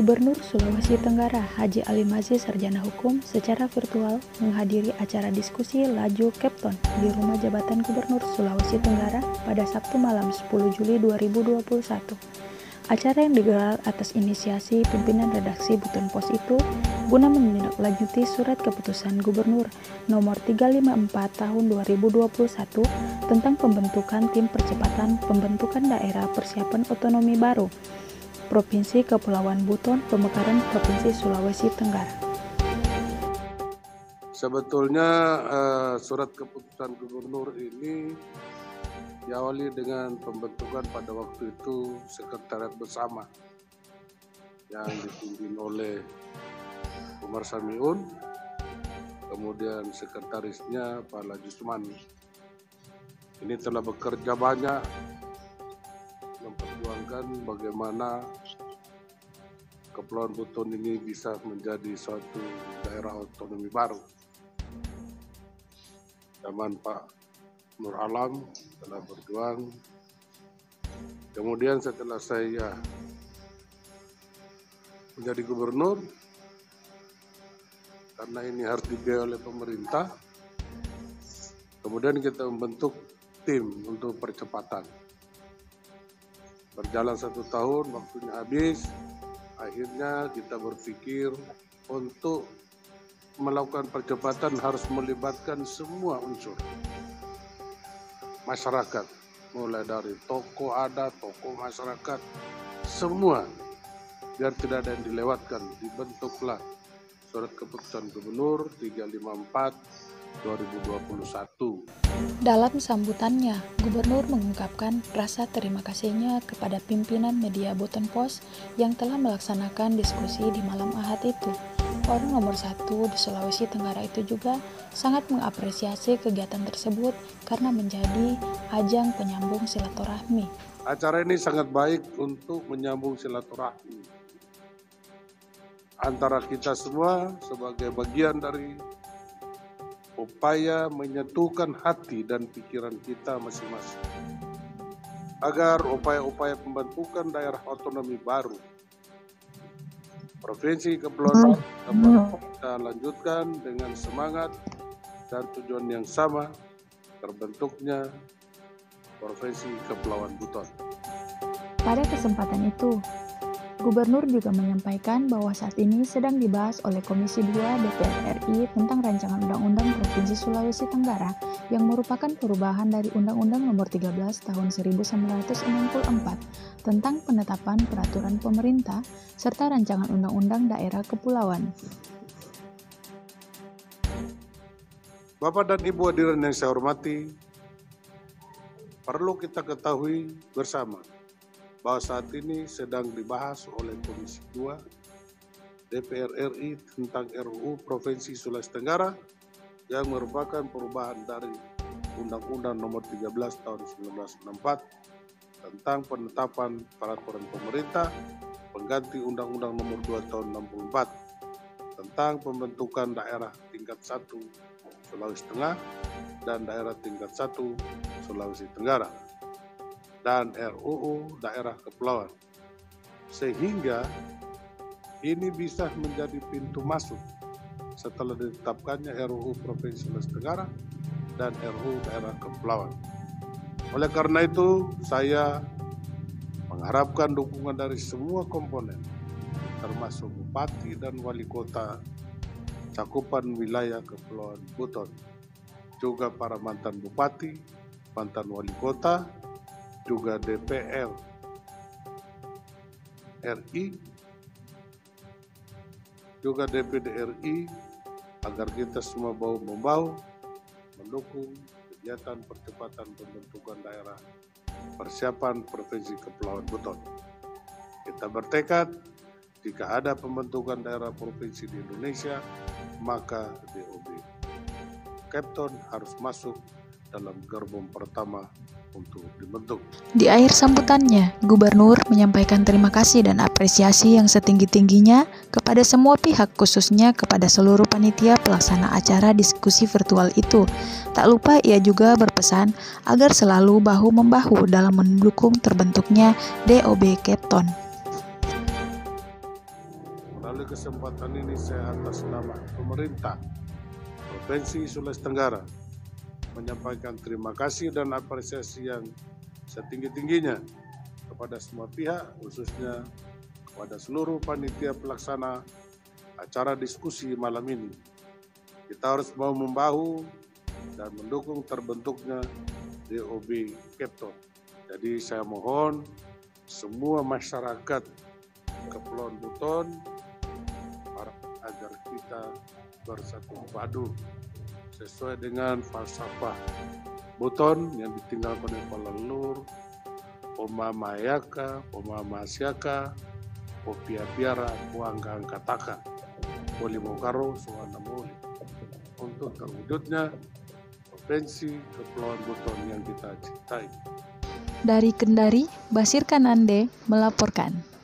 Gubernur Sulawesi Tenggara Haji Ali Mazhir Sarjana Hukum secara virtual menghadiri acara diskusi laju Kepton di Rumah Jabatan Gubernur Sulawesi Tenggara pada Sabtu malam 10 Juli 2021. Acara yang digelar atas inisiasi pimpinan redaksi Buton Pos itu guna menindaklanjuti surat keputusan Gubernur nomor 354 tahun 2021 tentang pembentukan tim percepatan pembentukan daerah persiapan otonomi baru Provinsi Kepulauan Buton Pemekaran Provinsi Sulawesi Tenggara. Sebetulnya surat keputusan gubernur ini diawali dengan pembentukan pada waktu itu sekretariat bersama yang dipimpin oleh Umar Samiun, kemudian sekretarisnya Pak Lajusman. Ini telah bekerja banyak memperjuangkan bagaimana Kepulauan Buton ini bisa menjadi suatu daerah otonomi baru. Zaman Pak Nur Alam telah berjuang. Kemudian setelah saya menjadi gubernur, karena ini harus dibiayai oleh pemerintah, kemudian kita membentuk tim untuk percepatan. Berjalan 1 tahun, waktunya habis, akhirnya kita berpikir untuk melakukan percepatan harus melibatkan semua unsur masyarakat, mulai dari tokoh adat, tokoh masyarakat, semua, biar tidak ada yang dilewatkan. Dibentuklah surat keputusan gubernur 354 2021. Dalam sambutannya, Gubernur mengungkapkan rasa terima kasihnya kepada pimpinan media Buton Pos yang telah melaksanakan diskusi di malam Ahad itu. Orang nomor 1 di Sulawesi Tenggara itu juga sangat mengapresiasi kegiatan tersebut karena menjadi ajang penyambung silaturahmi. Acara ini sangat baik untuk menyambung silaturahmi antara kita semua sebagai bagian dari upaya menyatukan hati dan pikiran kita masing-masing agar upaya-upaya pembentukan daerah otonomi baru Provinsi Kepulauan dapat kita lanjutkan dengan semangat dan tujuan yang sama, terbentuknya Provinsi Kepulauan Buton. Pada kesempatan itu, Gubernur juga menyampaikan bahwa saat ini sedang dibahas oleh Komisi 2 DPR RI tentang rancangan Undang-Undang Provinsi Sulawesi Tenggara yang merupakan perubahan dari Undang-Undang Nomor 13 Tahun 1964 tentang penetapan peraturan pemerintah serta rancangan Undang-Undang Daerah Kepulauan. Bapak dan Ibu hadirin yang saya hormati, perlu kita ketahui bersama bahwa saat ini sedang dibahas oleh Komisi 2 DPR RI tentang RUU Provinsi Sulawesi Tenggara yang merupakan perubahan dari Undang-Undang Nomor 13 Tahun 1964 tentang penetapan peraturan pemerintah pengganti Undang-Undang Nomor 2 Tahun 64 tentang pembentukan daerah tingkat 1 Sulawesi Tengah dan daerah tingkat 1 Sulawesi Tenggara dan RUU Daerah Kepulauan, sehingga ini bisa menjadi pintu masuk setelah ditetapkannya RUU Provinsi Sulawesi Tenggara dan RUU Daerah Kepulauan. Oleh karena itu, saya mengharapkan dukungan dari semua komponen, termasuk Bupati dan Wali Kota cakupan wilayah Kepulauan Buton, juga para mantan Bupati, mantan Wali Kota, juga DPR RI, juga DPD RI, agar kita semua bahu-membahu mendukung kegiatan percepatan pembentukan daerah persiapan Provinsi Kepulauan Buton. Kita bertekad, jika ada pembentukan daerah provinsi di Indonesia, maka DOB Kepton harus masuk dalam gerbong pertama untuk dibentuk. Di akhir sambutannya, Gubernur menyampaikan terima kasih dan apresiasi yang setinggi-tingginya kepada semua pihak, khususnya kepada seluruh panitia pelaksana acara diskusi virtual itu. Tak lupa ia juga berpesan agar selalu bahu-membahu dalam mendukung terbentuknya DOB Kepton. kesempatan ini saya atas nama pemerintah Provinsi Sulawesi Tenggara menyampaikan terima kasih dan apresiasi yang setinggi-tingginya kepada semua pihak, khususnya kepada seluruh panitia pelaksana acara diskusi malam ini. Kita harus mau membahu dan mendukung terbentuknya DOB Kepton. Jadi saya mohon semua masyarakat Kepulauan Buton agar kita bersatu padu sesuai dengan falsafah Buton yang ditinggalkan oleh para leluhur, Poma Mayaka, Poma Masyaka, Popia Piara, Puangga Angkataka, Polimokaro, Suwana Moli. Untuk terwujudnya Provinsi Kepulauan Buton yang kita cintai. Dari Kendari, Basir Kanande melaporkan.